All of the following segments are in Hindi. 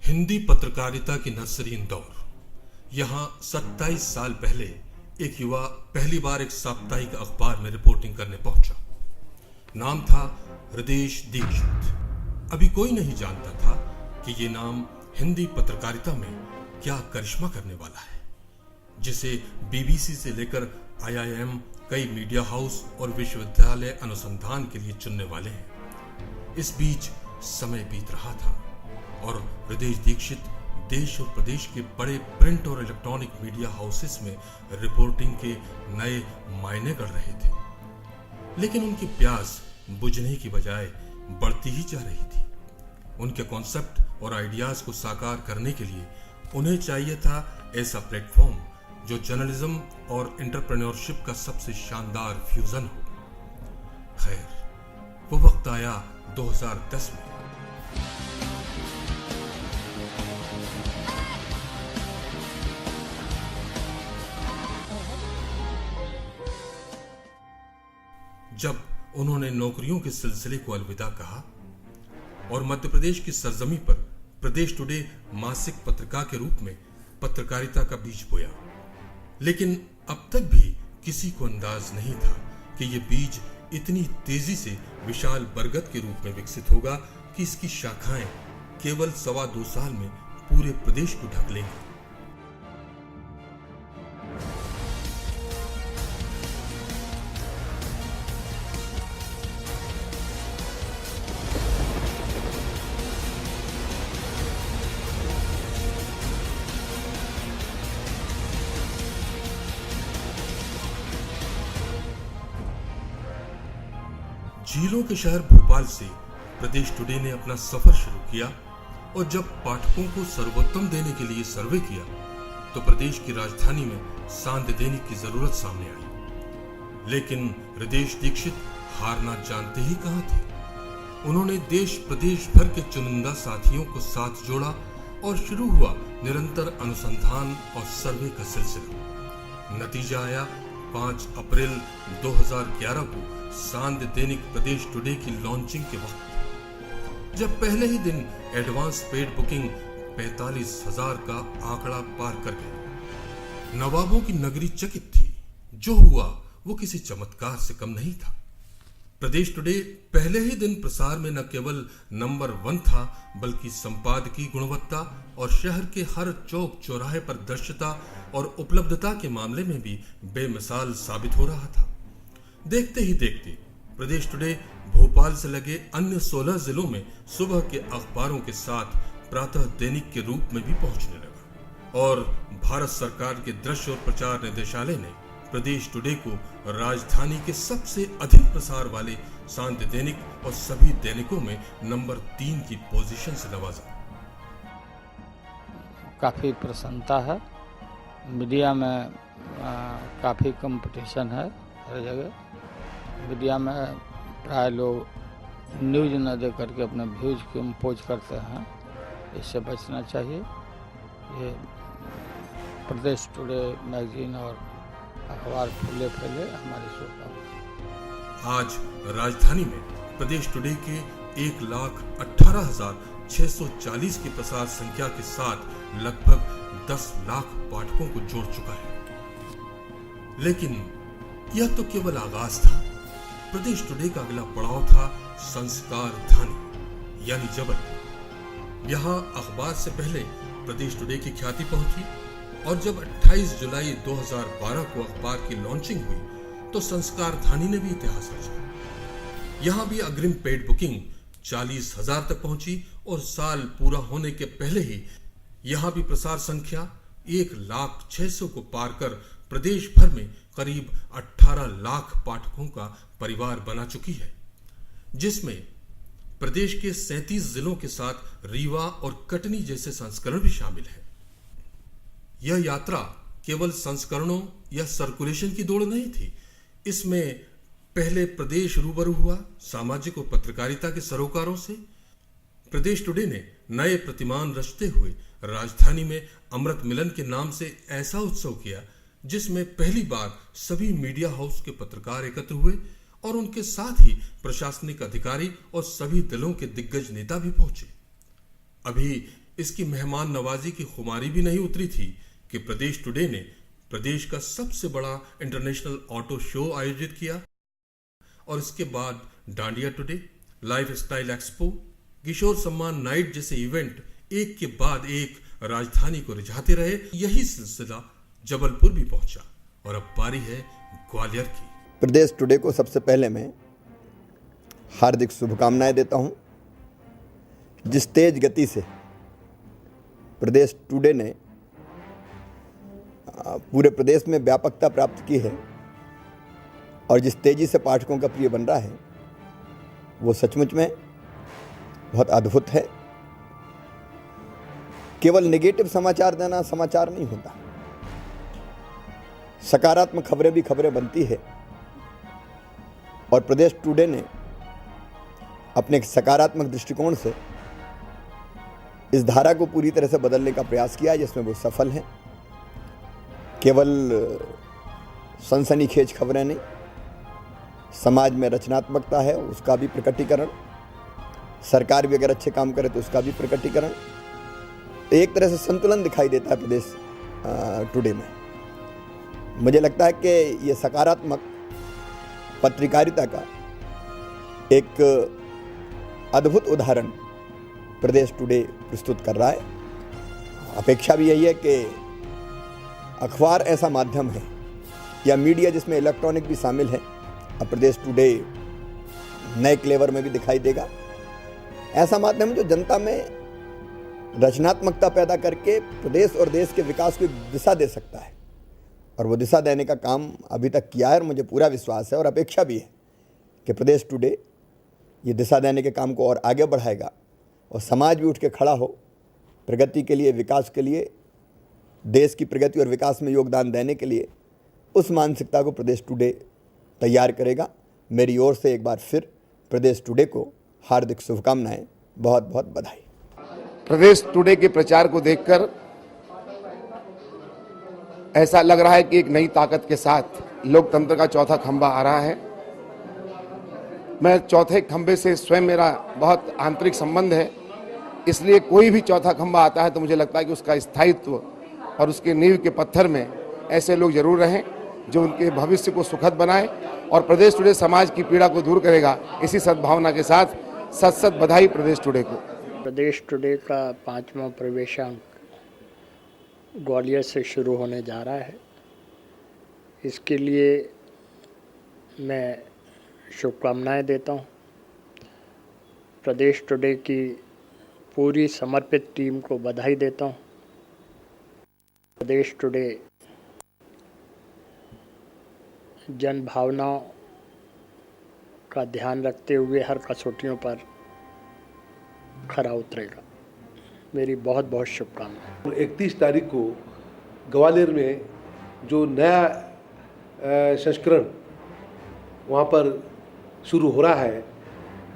हिंदी पत्रकारिता की नर्सरी इंदौर। यहाँ 27 साल पहले एक युवा पहली बार एक साप्ताहिक अखबार में रिपोर्टिंग करने पहुंचा। नाम था हृदय दीक्षित। अभी कोई नहीं जानता था कि ये नाम हिंदी पत्रकारिता में क्या करिश्मा करने वाला है, जिसे बीबीसी से लेकर आईआईएम, कई मीडिया हाउस और विश्वविद्यालय अनुसंधान के लिए चुनने वाले हैं। इस बीच समय बीत रहा था और हृदय दीक्षित देश और प्रदेश के बड़े प्रिंट और इलेक्ट्रॉनिक मीडिया हाउसेस में रिपोर्टिंग के नए मायने गढ़ रहे थे। लेकिन उनकी प्यास बुझने की बजाय बढ़ती ही जा रही थी। उनके कॉन्सेप्ट और आइडियाज को साकार करने के लिए उन्हें चाहिए था ऐसा प्लेटफॉर्म जो जर्नलिज्म और एंटरप्रेन्योरशिप का सबसे शानदार फ्यूजन हो। खैर, वो वक्त आया 2010 में। जब उन्होंने नौकरियों के सिलसिले को अलविदा कहा और मध्य प्रदेश की सरजमी पर प्रदेश टुडे मासिक पत्रिका के रूप में पत्रकारिता का बीज बोया। लेकिन अब तक भी किसी को अंदाज नहीं था कि यह बीज इतनी तेजी से विशाल बरगद के रूप में विकसित होगा कि इसकी शाखाएं केवल 2.25 साल में पूरे प्रदेश को ढक लेंगी। झीलों के शहर भोपाल से प्रदेश टुडे ने अपना सफर शुरू किया और जब पाठकों को सर्वोत्तम देने के लिए सर्वे किया तो प्रदेश की राजधानी में सांध्य देने की जरूरत सामने आई। लेकिन हृदय दीक्षित हारना जानते ही कहां थे। उन्होंने देश प्रदेश भर के चुनिंदा साथियों को साथ जोड़ा और शुरू हुआ निरंतर अनुसंधान और सर्वे का सिलसिला। नतीजा आया 5 अप्रैल 2011 को सांध्य दैनिक प्रदेश टुडे की लॉन्चिंग के वक्त, जब पहले ही दिन एडवांस पेड बुकिंग 45,000 का आंकड़ा पार कर गई। नवाबों की नगरी चकित थी। जो हुआ वो किसी चमत्कार से कम नहीं था। प्रदेश टुडे पहले ही दिन प्रसार में न केवल नंबर 1 था, बल्कि संपादकीय गुणवत्ता और शहर के हर चौक चौराहे पर दृश्यता और उपलब्धता के मामले में भी बेमिसाल साबित हो रहा था। देखते ही देखते प्रदेश टुडे भोपाल से लगे अन्य 16 जिलों में सुबह के अखबारों के साथ प्रातः दैनिक के रूप में भी पहुंचने लगा और भारत सरकार के दृश्य और प्रचार निदेशालय ने प्रदेश टुडे को राजधानी के सबसे अधिक प्रसार वाले सांध्य दैनिक और सभी दैनिकों में नंबर 3 की पोजीशन से नवाजा। काफ़ी प्रसन्नता है। मीडिया में काफ़ी कंपटीशन है हर जगह। मीडिया में प्राय लोग न्यूज न दे करके अपने व्यूज को इम्पोज करते हैं। इससे बचना चाहिए। ये प्रदेश टुडे मैगजीन और अखबार फूले फैले हमारी शुभकामनाएं। आज राजधानी में प्रदेश टुडे के 1,18,640 की प्रसार संख्या के साथ लगभग 10 लाख पाठकों को जोड़ चुका है। लेकिन यह तो केवल आगाज था। प्रदेश टुडे का अगला पड़ाव था संस्कार धानी यानी जबलपुर। यहाँ अखबार से पहले प्रदेश टुडे की ख्याति पहुंची और जब 28 जुलाई 2012 को अखबार की लॉन्चिंग हुई तो संस्कार धानी ने भी इतिहास रचा। यहाँ भी अग्रिम पेड बुकिंग 40,000 तक पहुंची और साल पूरा होने के पहले ही यहाँ भी प्रसार संख्या 1,06,000 को पार कर प्रदेश भर में करीब 18 लाख पाठकों का परिवार बना चुकी है, जिसमें प्रदेश के 37 जिलों के साथ रीवा और कटनी जैसे संस्करण भी शामिल है। यह यात्रा केवल संस्करणों या सर्कुलेशन की दौड़ नहीं थी। इसमें पहले प्रदेश रूबरू हुआ सामाजिक और पत्रकारिता के सरोकारों से। प्रदेश टुडे ने नए प्रतिमान रचते हुए राजधानी में अमृत मिलन के नाम से ऐसा उत्सव किया जिसमें पहली बार सभी मीडिया हाउस के पत्रकार एकत्र हुए और उनके साथ ही प्रशासनिक अधिकारी और सभी दलों के दिग्गज नेता भी पहुंचे। अभी इसकी मेहमान नवाजी की खुमारी भी नहीं उतरी थी कि प्रदेश टुडे ने प्रदेश का सबसे बड़ा इंटरनेशनल ऑटो शो आयोजित किया और इसके बाद Dandiya today, life style expo, Kishore सम्मान नाइट जैसे इवेंट एक के बाद एक राजधानी को रिझाते रहे। यही सिलसिला जबलपुर भी पहुंचा और अब बारी है ग्वालियर की। प्रदेश टुडे को सबसे पहले मैं हार्दिक शुभकामनाएं देता हूं। जिस तेज गति से प्रदेश टुडे ने पूरे प्रदेश में व्यापकता प्राप्त की है और जिस तेजी से पाठकों का प्रिय बन रहा है वो सचमुच में बहुत अद्भुत है। केवल नेगेटिव समाचार देना समाचार नहीं होता, सकारात्मक खबरें भी खबरें बनती है और प्रदेश टुडे ने अपने सकारात्मक दृष्टिकोण से इस धारा को पूरी तरह से बदलने का प्रयास किया है, जिसमें वो सफल हैं। केवल सनसनीखेज खबरें नहीं, समाज में रचनात्मकता है उसका भी प्रकटीकरण, सरकार भी अगर अच्छे काम करे तो उसका भी प्रकटीकरण, एक तरह से संतुलन दिखाई देता है प्रदेश टुडे में। मुझे लगता है कि ये सकारात्मक पत्रकारिता का एक अद्भुत उदाहरण प्रदेश टुडे प्रस्तुत कर रहा है। अपेक्षा भी यही है कि अखबार ऐसा माध्यम है या मीडिया जिसमें इलेक्ट्रॉनिक भी शामिल है, अब प्रदेश टुडे नए क्लेवर में भी दिखाई देगा। ऐसा माध्यम जो जनता में रचनात्मकता पैदा करके प्रदेश और देश के विकास को एक दिशा दे सकता है और वो दिशा देने का काम अभी तक किया है और मुझे पूरा विश्वास है और अपेक्षा भी है कि प्रदेश टुडे ये दिशा देने के काम को और आगे बढ़ाएगा और समाज भी उठ के खड़ा हो प्रगति के लिए, विकास के लिए, देश की प्रगति और विकास में योगदान देने के लिए उस मानसिकता को प्रदेश टुडे तैयार करेगा। मेरी ओर से एक बार फिर प्रदेश टुडे को हार्दिक शुभकामनाएं, बहुत बहुत बधाई। प्रदेश टुडे के प्रचार को देखकर ऐसा लग रहा है कि एक नई ताकत के साथ लोकतंत्र का चौथा खंभा आ रहा है। मैं चौथे खंभे से स्वयं मेरा बहुत आंतरिक संबंध है, इसलिए कोई भी चौथा खंभा आता है तो मुझे लगता है कि उसका स्थायित्व और उसके नींव के पत्थर में ऐसे लोग जरूर रहें जो उनके भविष्य को सुखद बनाए और प्रदेश टुडे समाज की पीड़ा को दूर करेगा। इसी सद्भावना के साथ सत सत बधाई प्रदेश टुडे को। प्रदेश टुडे का 5वां प्रवेशांक ग्वालियर से शुरू होने जा रहा है। इसके लिए मैं शुभकामनाएं देता हूं। प्रदेश टुडे की पूरी समर्पित टीम को बधाई देता हूं। प्रदेश टुडे जन भावनाओं का ध्यान रखते हुए हर कसौटियों पर खरा उतरेगा। मेरी बहुत बहुत शुभकामनाएं। 31 तारीख को ग्वालियर में जो नया संस्करण वहाँ पर शुरू हो रहा है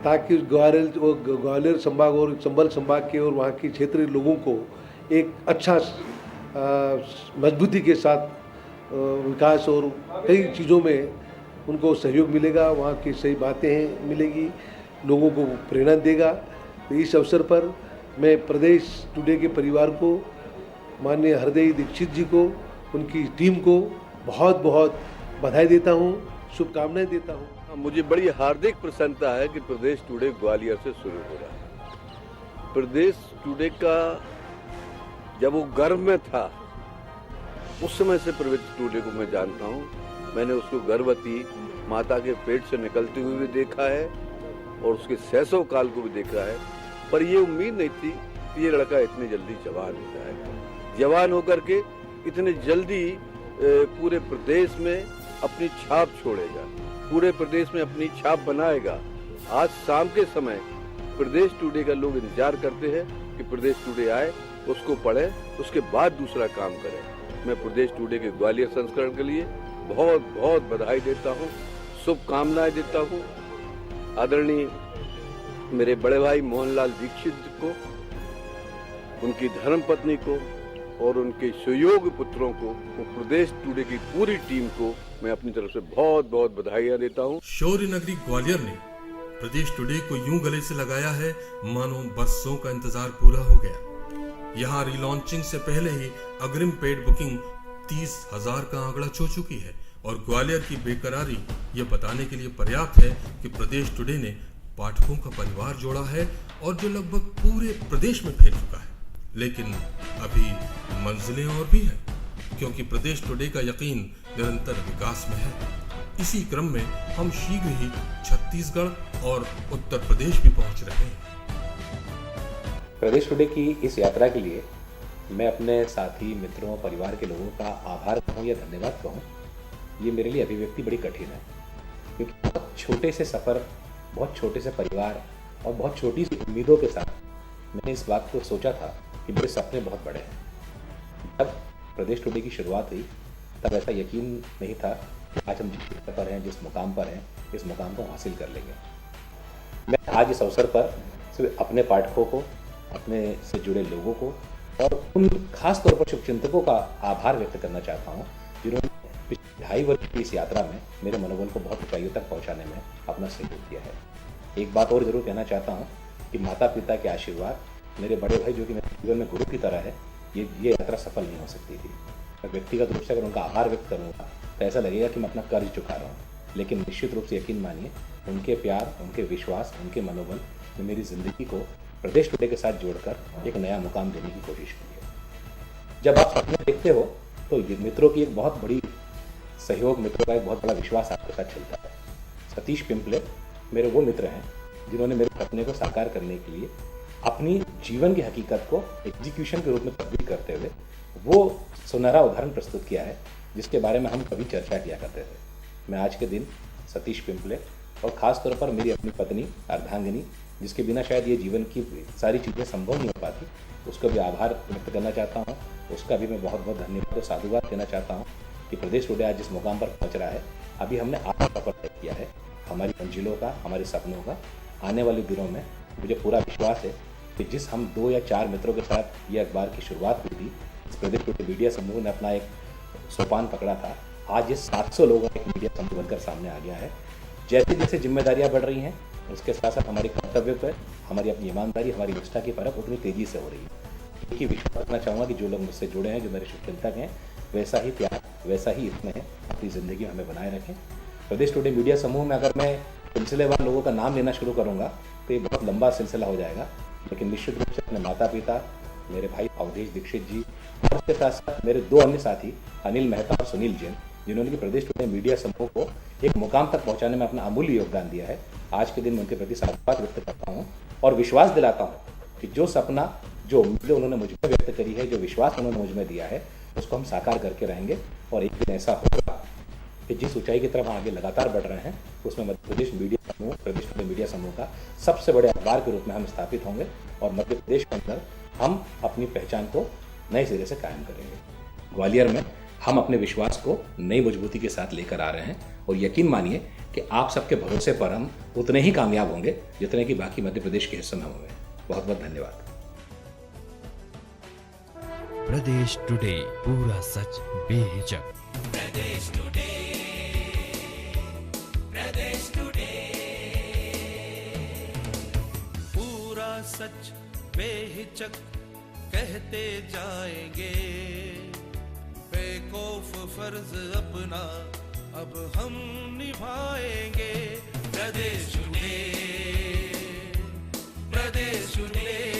ताकि ग्वालियर संभाग और चंबल संभाग के और वहाँ के क्षेत्रीय लोगों को एक अच्छा मजबूती के साथ विकास और कई चीज़ों में उनको सहयोग मिलेगा, वहाँ की सही बातें मिलेगी, लोगों को प्रेरणा देगा। तो इस अवसर पर मैं प्रदेश टुडे के परिवार को, माननीय हृदय दीक्षित जी को, उनकी टीम को बहुत बहुत बधाई देता हूँ, शुभकामनाएं देता हूँ। मुझे बड़ी हार्दिक प्रसन्नता है कि प्रदेश टुडे ग्वालियर से शुरू हो रहा है। प्रदेश टुडे का जब वो गर्भ में था उस समय से प्रदेश टुडे को मैं जानता हूँ। मैंने उसको गर्भवती माता के पेट से निकलते हुए भी देखा है और उसके शैशव काल को भी देखा है, पर ये उम्मीद नहीं थी कि ये लड़का इतनी जल्दी जवान हो जाएगा। जवान होकर के इतने जल्दी पूरे प्रदेश में अपनी छाप छोड़ेगा, पूरे प्रदेश में अपनी छाप बनाएगा। आज शाम के समय प्रदेश टुडे का लोग इंतजार करते हैं कि प्रदेश टुडे आए, उसको पढ़े, उसके बाद दूसरा काम करें। मैं प्रदेश टुडे के ग्वालियर संस्करण के लिए बहुत बहुत बधाई देता हूँ, शुभकामनाएं देता हूँ। आदरणीय मेरे बड़े भाई मोहनलाल दीक्षित को, उनकी धर्मपत्नी को और उनके सुयोग्य पुत्रों को, प्रदेश टुडे की पूरी टीम को मैं अपनी तरफ से बहुत बहुत बधाइयां देता हूं। शौर्य नगरी ग्वालियर ने प्रदेश टुडे को यूं गले से लगाया है मानो बरसों का इंतजार पूरा हो गया। यहाँ रीलॉन्चिंग से पहले ही अग्रिम पेड बुकिंग 30,000 का आंकड़ा छू चुकी है और ग्वालियर की बेकरारी ये बताने के लिए पर्याप्त है कि प्रदेश टुडे ने पाठकों का परिवार जोड़ा है और जो लगभग पूरे प्रदेश में फैल चुका है। लेकिन अभी मंजिलें और भी हैं, क्योंकि प्रदेश टुडे का यकीन निरंतर विकास में है। इसी क्रम में हम शीघ्र ही छत्तीसगढ़ और उत्तर प्रदेश भी पहुंच रहे हैं। प्रदेश टुडे की इस यात्रा के लिए मैं अपने साथी, मित्रों, परिवार के लोगों का आभार कहूँ या धन्यवाद कहूँ, ये मेरे लिए अभिव्यक्ति बड़ी कठिन है, क्योंकि बहुत छोटे से सफ़र, बहुत छोटे से परिवार और बहुत छोटी सी उम्मीदों के साथ मैंने इस बात को सोचा था कि मेरे सपने बहुत बड़े हैं। जब प्रदेश टुडे की शुरुआत हुई तब ऐसा यकीन नहीं था कि आज हम जिस जगह पर हैं, जिस मुकाम पर हैं, इस मुकाम को हासिल कर लेंगे। मैं आज इस अवसर पर सिर्फ अपने पाठकों को, अपने से जुड़े लोगों को और उन खास तौर पर शुभचिंतकों का आभार व्यक्त करना चाहता हूँ जिन्होंने पिछले 2.5 वर्ष की इस यात्रा में मेरे मनोबल को बहुत ऊंचाइयों तक पहुँचाने में अपना सहयोग किया है। एक बात और ज़रूर कहना चाहता हूँ कि माता पिता के आशीर्वाद, मेरे बड़े भाई जो कि मेरे जीवन में गुरु की तरह है, ये यात्रा सफल नहीं हो सकती थी। मैं व्यक्तिगत रूप से अगर उनका आभार व्यक्त करूँगा तो ऐसा लगेगा कि मैं अपना कर्ज चुका रहा हूँ, लेकिन निश्चित रूप से यकीन मानिए उनके प्यार, उनके विश्वास, उनके मनोबल ने मेरी ज़िंदगी को प्रदेश टुडे के साथ जोड़कर एक नया मुकाम देने की कोशिश की है। जब आप सपने देखते हो तो ये मित्रों की एक बहुत बड़ी सहयोग, मित्रों का एक बहुत बड़ा विश्वास आपके साथ चलता है। सतीश पिंपले मेरे वो मित्र हैं जिन्होंने मेरे सपने को साकार करने के लिए अपनी जीवन की हकीकत को एग्जीक्यूशन के रूप में तब्दील करते हुए वो सुनहरा उदाहरण प्रस्तुत किया है जिसके बारे में हम कभी चर्चा किया करते थे। मैं आज के दिन सतीश पिंपले और ख़ास तौर पर मेरी अपनी पत्नी अर्धांगिनी, जिसके बिना शायद ये जीवन की सारी चीज़ें संभव नहीं हो पाती, उसका भी आभार व्यक्त करना चाहता हूँ। उसका भी मैं बहुत बहुत धन्यवाद और साधुवाद देना चाहता हूँ कि प्रदेश टुडे आज जिस मुकाम पर पहुँच रहा है, अभी हमने आधा सफर तय किया है हमारी मंजिलों का, हमारे सपनों का। आने वाले दिनों में मुझे पूरा विश्वास है कि जिस हम 2 या 4 मित्रों के साथ ये अखबार की शुरुआत हुई थी, इस प्रदेश टुडे मीडिया समूह ने अपना एक सोपान पकड़ा था, आज ये 700 लोगों का एक मीडिया समूह बनकर सामने आ गया है। जैसे जैसे जिम्मेदारियां बढ़ रही हैं, उसके साथ साथ हमारी कर्तव्य पर, हमारी अपनी ईमानदारी, हमारी निष्ठा की परख उतनी तेज़ी से हो रही है। एक ही विश्वास रखना चाहूँगा कि जो लोग मुझसे जुड़े हैं, जो मेरे शुभचिंतक हैं, वैसा ही प्यार, वैसा ही स्नेह अपनी ज़िंदगी में हमें बनाए रखें। प्रदेश टुडे मीडिया समूह में अगर मैं सिलसिलेवार लोगों का नाम लेना शुरू करूँगा तो ये बहुत लंबा सिलसिला हो जाएगा, लेकिन निश्चित रूप से अपने माता पिता, मेरे भाई अवधेश दीक्षित जी और उसके साथ साथ मेरे 2 अन्य साथी अनिल मेहता और सुनील जैन, जिन्होंने कि प्रदेश टुडे मीडिया समूह को एक मुकाम तक पहुंचाने में अपना अमूल्य योगदान दिया है। आज के दिन मैं उनके प्रति साधुवाद व्यक्त करता हूं और विश्वास दिलाता हूं कि जो सपना, जो उम्मीदें उन्होंने मुझ में व्यक्त करी है, जो विश्वास उन्होंने मुझ में दिया है, उसको हम साकार करके रहेंगे और एक दिन ऐसा होगा कि जिस ऊंचाई की तरफ हम आगे लगातार बढ़ रहे हैं, उसमें मध्य प्रदेश मीडिया समूह, प्रदेश टुडे मीडिया समूह का सबसे बड़े अखबार के रूप में हम स्थापित होंगे और मध्य प्रदेश के अंदर हम अपनी पहचान को नए सिरे से कायम करेंगे। ग्वालियर में हम अपने विश्वास को नई मजबूती के साथ लेकर आ रहे हैं और यकीन मानिए कि आप सबके भरोसे पर हम उतने ही कामयाब होंगे जितने कि बाकी मध्य प्रदेश के हिस्सों में होंगे। बहुत बहुत धन्यवाद। प्रदेश टुडे, पूरा सच बेहिचक। प्रदेश टुडे, प्रदेश टुडे, पूरा सच बेहिचक कहते जाएंगे, बेखौफ फर्ज अपना अब हम निभाएंगे। प्रदेश टुडे, प्रदेश टुडे।